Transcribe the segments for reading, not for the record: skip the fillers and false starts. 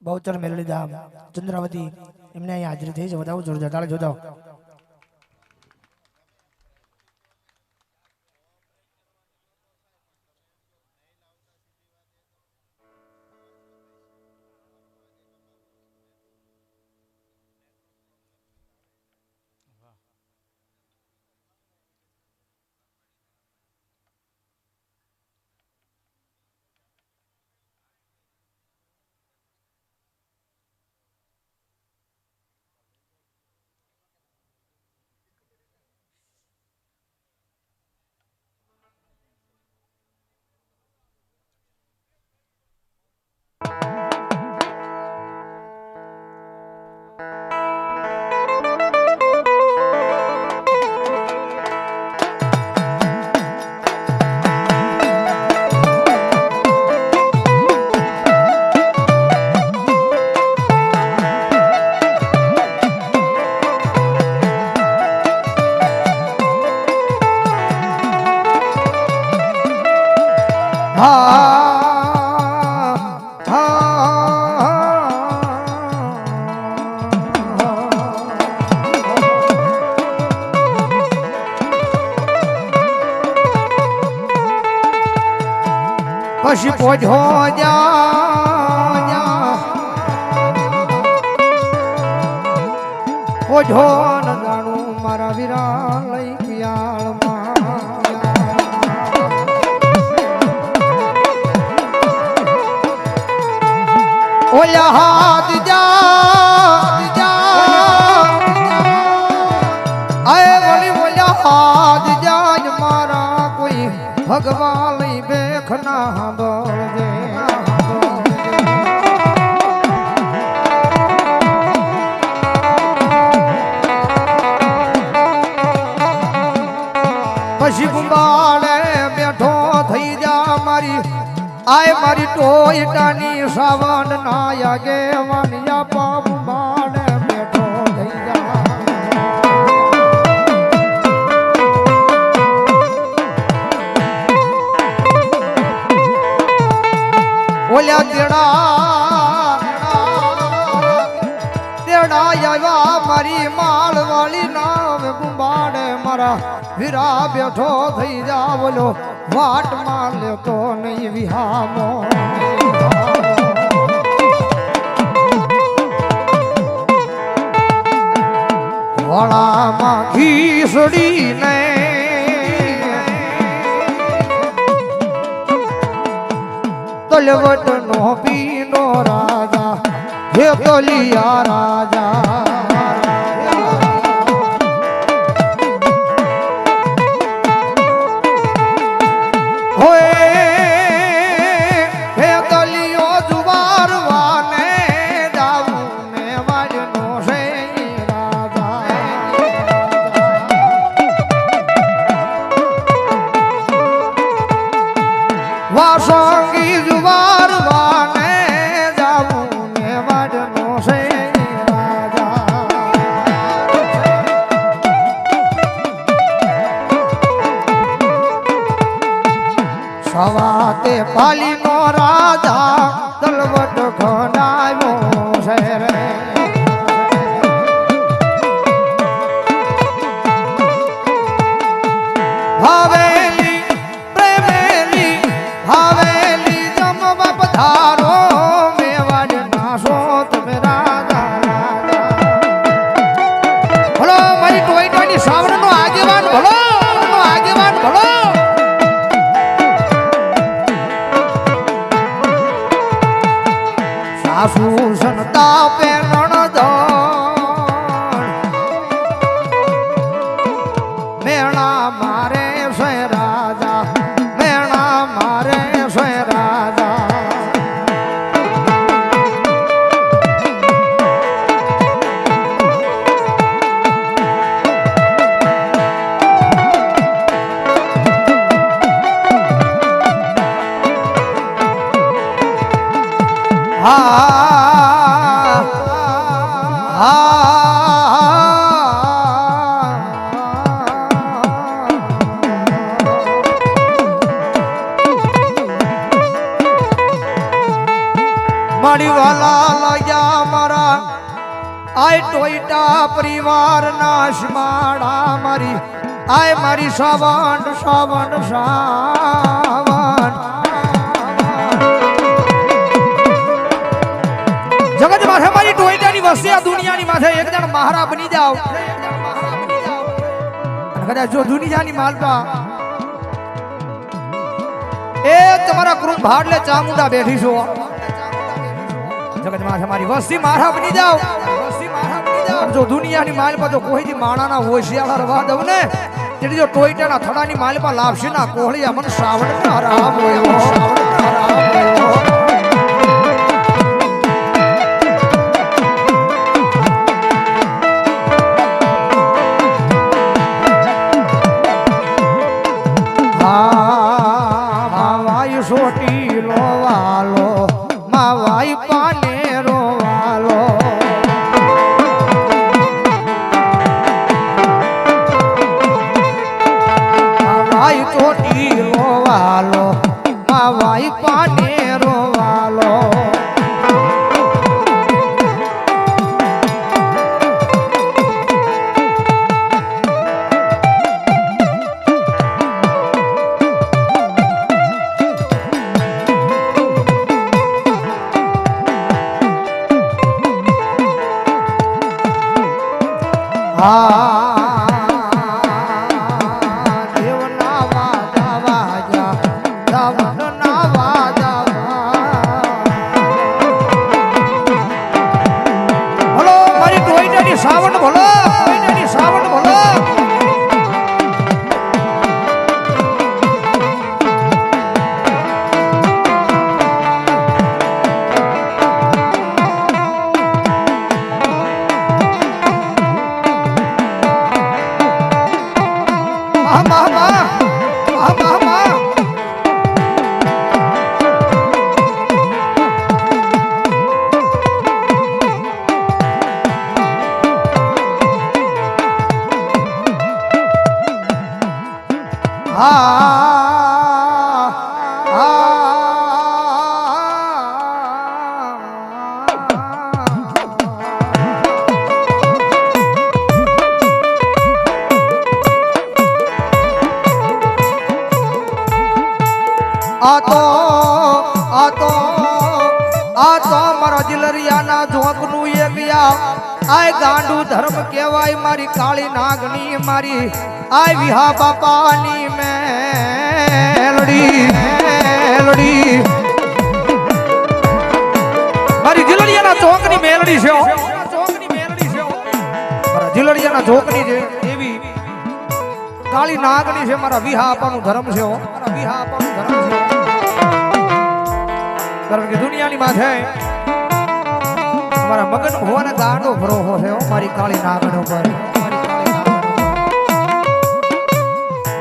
બહુચર મેલડી ધામ ચંદ્રાવતી એમને અહીંયા હાજરી થઈ છે. વધાવો જોરદાર તાળી જોડાઓ. પછી પોજો પોજો ન જાણું મારા વીરા લઈ પિયાળમાં ઓલા હાથ જા આય વળી ઓલા હાથ જા મારા કોઈ ભગવાન લઈ બેખના સાંભળજે પછી ગુંબાળે બેઠો થઈ જા મારી આય મારી ટોયટાની સાવન ના આગે વાનિયા પાપ બાળે બેઠો થઈ જા ઓલ્યા તેડા આવ્યા મારી માળ વાળી નાવ ગુંબાડે મારા વીરા બેઠો થઈ જા બોલો વાટ માં લેતો નહીં વિહામો વળામાં ઘીસડી ને તલવટ નો પીનો રાજા હે તલિયા રાજા સવાતે પાલી નો રાજા તલવટ ખનાવ્યો છે રે ભાવેલી પ્રેમેલી ભાવેલી જમવા પધારો મેવાડ નાસો તમે રાજા ભલો મારી ટોઈ ટોઈની સાવણ નો આગેવાન ભલો સાસુ સંતા પેરણ મેણા મારે સે રાજા મેણા મારે સે રાજા મારી વાલા આય ટોયટા પરિવાર ના શમાડા મારી આય મારી સાવણ સાવણ સાવણ જગત માથે મારી ટોયટાની વસ્તી આ દુનિયાની માથે એક જણ મહારા બની જાવ કદાચ જો દુનિયાની માલપા એ તમારા કૃત ભાડલે ચામુંડા બેઠી છો જગત માથે મારી વસ્તી મારા બની જાવ જો દુનિયાની માલપા તો કોઈ માણાના હોશિયાર રવા દઉં ને તેથી જો ટોયટાના થડાની માલપા લાવશે ના કોહળિયા મને શ્રાવણ ના રામ હોય શ્રાવણ ના રામ માવાઈ સોટી લોવાલો માવાઈ પાને રોવાલો માવાઈ સોટી લોવાલો માવાઈ પાને રોવાલો દેવના વાજા વાજા રાવણના વાજા ભલો મારી ટોયટાની સાવણ ભલો ટોયટાની સાવણ ભલો મારા જિલરિયાના જોકનું એક આય ગાંડું ધર્મ કહેવાય મારી કાળી નાગની મારી આય વિહા બાપાની મેલડી મેલડી મારી જિલરિયાના ચોકની મેલડી છે ચોકની મેલડી છે મારા જિલરિયાના ચોકની છે એવી કાળી નાગની છે મારા વિહા બાપાનું ધર્મ છે મારા વિહા બાપાનું ધર્મ છે કારણ કે દુનિયાની માથે મારા મગન ભુવાને ગાંડો ભરોહો છે મારી કાળી નાગણ ઉપર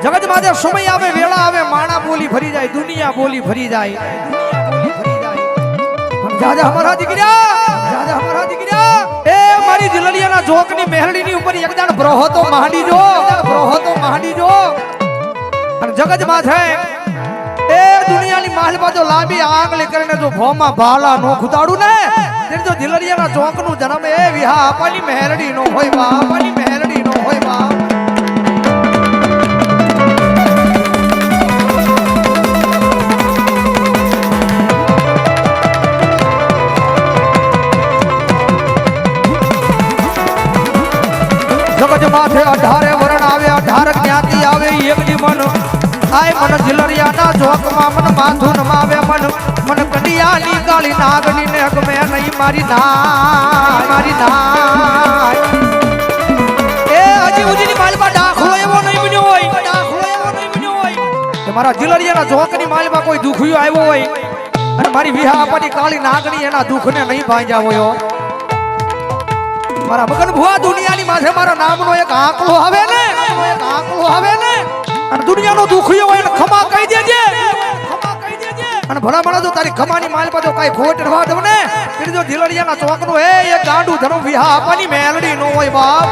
જગત માથે સમય આવે વેળા આવે માણા બોલી ભરી જાય દુનિયા બોલી ભરી જાય જાજા હમારા દીકરા એ મારી જિલલિયાના જોકની મહેરડીની ઉપર એક દાણ ભરોહો તો માંડી જો અને જગત માથે એ દુનિયાની માલપા જો લાંબી આંગળી કરીને જો ભોમાં ભાલા નો ખુદાડું ને તે જો દિલરિયાના ચોકનું જન્મ એ વિહા આપવાની મહેરડી નો હોય બા આપવાની મહેરડી નો હોય બા જગત માથે 18 વરણ આવે 18 જ્ઞાતિ આવે એક દી મન આય મન જિલરિયાના જોકમાં મન માથું નમાવે મન કડિયાની કાળી નાગની ને ગમે નહીં મારી ના એ હજી ઉજીની માલમાં દાખલો એવો નહીં બન્યો હોય મારા જિલરિયાના જોકની માલમાં કોઈ દુખિયો આવ્યો હોય અને મારી વિહા આપવાની કાળી નાગની એના દુખને નહીં ભાંજ્યા હોય મારા મગન ભુવા દુનિયાની માથે મારા નામનો એક આંકડો આવે ને અને દુનિયાનો દુખિયો હોય ખમા કહી દેજે અને ભલા ભલા જો તારી ખમાની માલ પર જો કાઈ ખોટ રવા દઉં ને એટલે જો દિલડિયાના ચોકનો એ એક ગાંડું ધર્મ વિહા આપવાની મેલડી નો હોય બાપ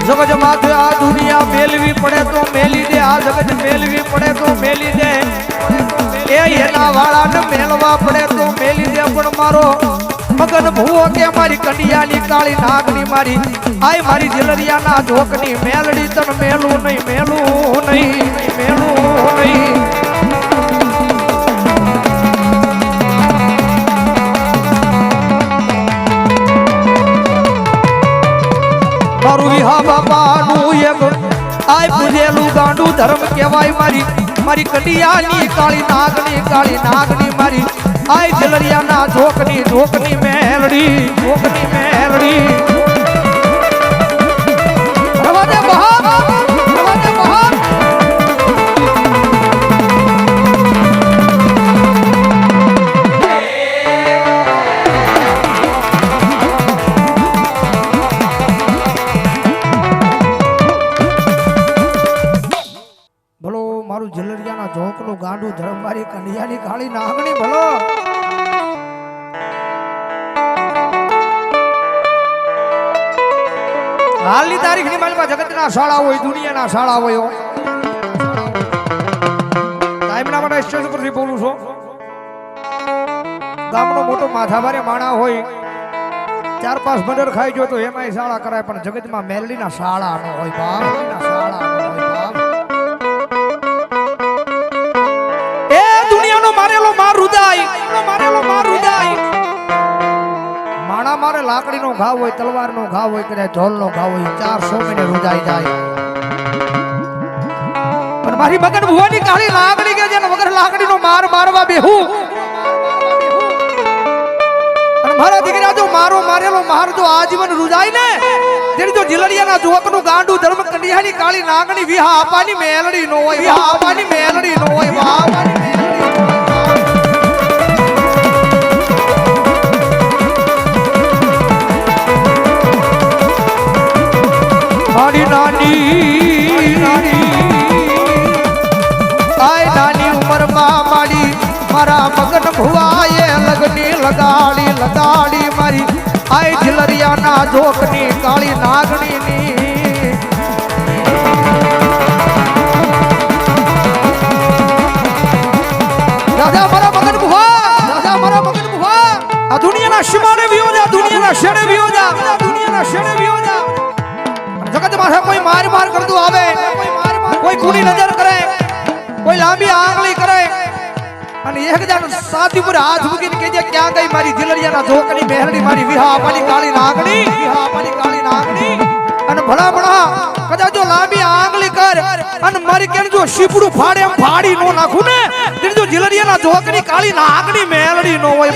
જગત માથે આ દુનિયા મેલવી પડે તો મેલી જગત મેલવી પડે તો મેલી દે એ એના વાળાને મેલવા પડે તો મેલી દે પણ મારો મગન ભૂવો કે મારી કંડિયાની કાળી નાગની મારી આય મારી જિલરિયાના જોકની મેલડી તન મેલું નહીં મેલું નહીં મેલું નહીં મારું વિહા બાપાનું એક આય પૂજેલું ગાંડું ધર્મ કહેવાય મારી કંડિયાની કાળી નાગની મારી આય જલરિયાના જોકની મેલડી રવાજે બહાર મારું જલરિયાના જોકનું ગાંડું ધર્મ મારી કંડિયાની કાળી નાગણી ભલો હાલની તારીખની માલમાં જગતના શાળા હોય દુનિયાના શાળા હોય ટાઈમના માટે સ્ટેજ પરથી બોલું છું ગામનો મોટો માથાભારે માણા હોય 4-5 મર્ડર ખાઈ ગયો તો એમાંય શાળા કરાય પણ જગતમાં મેલડીના શાળા ન હોય બાપના શાળા ન હોય બાપ એ દુનિયાનો મારેલો માર રુદાય માણા મારે લાકડીનો ઘાવ હોય તલવારનો ઘાવ હોય કદાચ ઢોલનો ઘાવ હોય 400 મહિને રુદાઈ જાય પણ મારી મગન ભુવાની કાળી લાકડી કે જેને વગર લાકડીનો માર મારવા બેહું અને મારા દીકરા જો મારો મારેલો માર જો આજીવન રુજાય ને તેની જો જિલરિયાના જોકનું ગાંડું ધર્મ કંડિયાની કાળી નાગણી વિહા આપાની મેલડી નો હોય વિહા આપાની મેલડી નો હોય વાવાની નાની ઉંમરમાં મારી મારા મગન ભુવાએ લગની લગાડી મારી આય જિલરિયાના જોકની કાળી નાગણીની રાજા મારા મગન ભુવા આ દુનિયાના સીમાને વિયો જા દુનિયાના શેડે વિયો જા જગત માથે કોઈ માર કરતું આવે કોઈ કુની નજર કરે કોઈ લાંબી આંગળી કરે અને એક જણ સાથી પર હાથ મૂકીને કહેજે ક્યાં ગઈ મારી જિલરિયાના જોકની મેહરડી મારી વિહા આપવાની કાળી નાગણી અને ભલા કદાચ જો લાંબી આંગળી કર અને મારી કેન જો શીપડું ફાડે એમ ફાડી નો નાખું ને તે જો જિલરિયાના જોકની કાળી નાગણી મેલડી નો હોય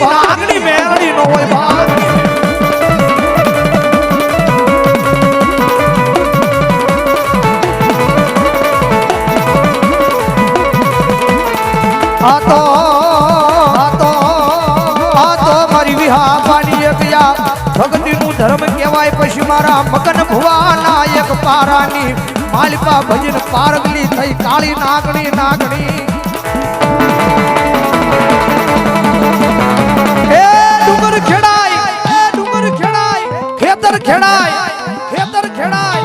આ તો મારી વિહા પાણી ગયા ભગતીનું ધર્મ કહેવાય પછી મારા મગન ભુવાના એક પારાની માલિકા ભજન પારગલી થઈ કાળી નાગણી એ ડુંગર ખેડાય ખેતર ખેડાય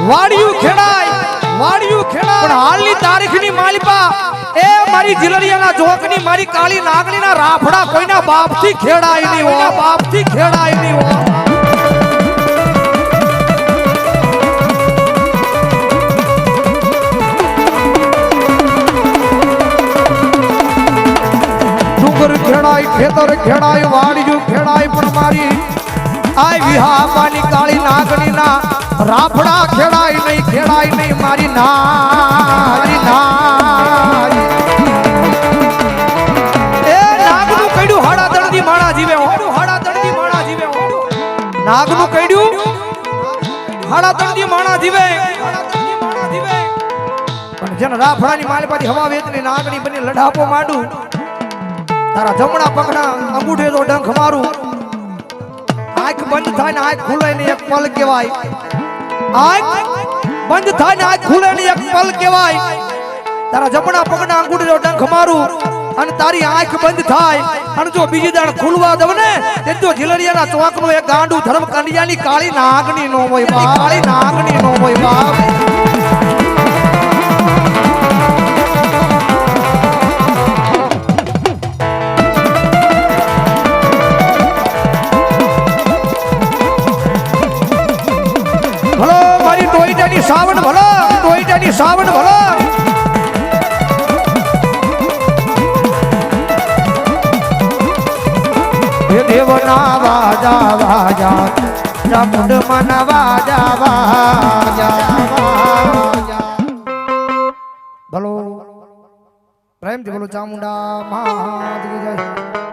વાડિયું ખેડાય પણ હાલની તારીખની માલિકા એ મારી જિલરિયાના જોકની મારી કાળી નાગણીના રાફડા કોઈના બાપથી ખેડાય નહીં હો ડુંગર ખેડાય ખેતર ખેડાય વાડિયું ખેડાય પણ મારી આય વિહા માની કાળી નાગણીના રાફડા ખેડાય નહીં મારી નાગનું કઈડું હાડા દળદી માણા જીવે નાગનું કઈડું હાડા દળદી માણા જીવે પણ જેને રાફડાની માલિપાથી હવા વેચની નાગણી બની લડાપો માંડું તારા જમણા પગના અંગૂઠે તો ડંખ મારું આંખ બંધ થાય ને આંખ ખુલે ને એક પલ કહેવાય આંખ બંધ થાય ને આંખ ખુલે ને એક પલ કહેવાય તારા જમણા પગના અંગૂઠે તો ડંખ મારું અને તારી આંખ બંધ થાય અને જો બીજી દાણ ખુલવા દવ ને તે જો જિલરિયાના ચોકનું એક ગાંડું ધર્મ કંડિયાની કાળી નાગણી નો હોય બાપ સાવણ ભલો હે દેવના વાજા વાજા ચામુંડ મના વાજા વાજા ભલો પ્રેમથી બોલો ચામુંડા મહાદેવ જય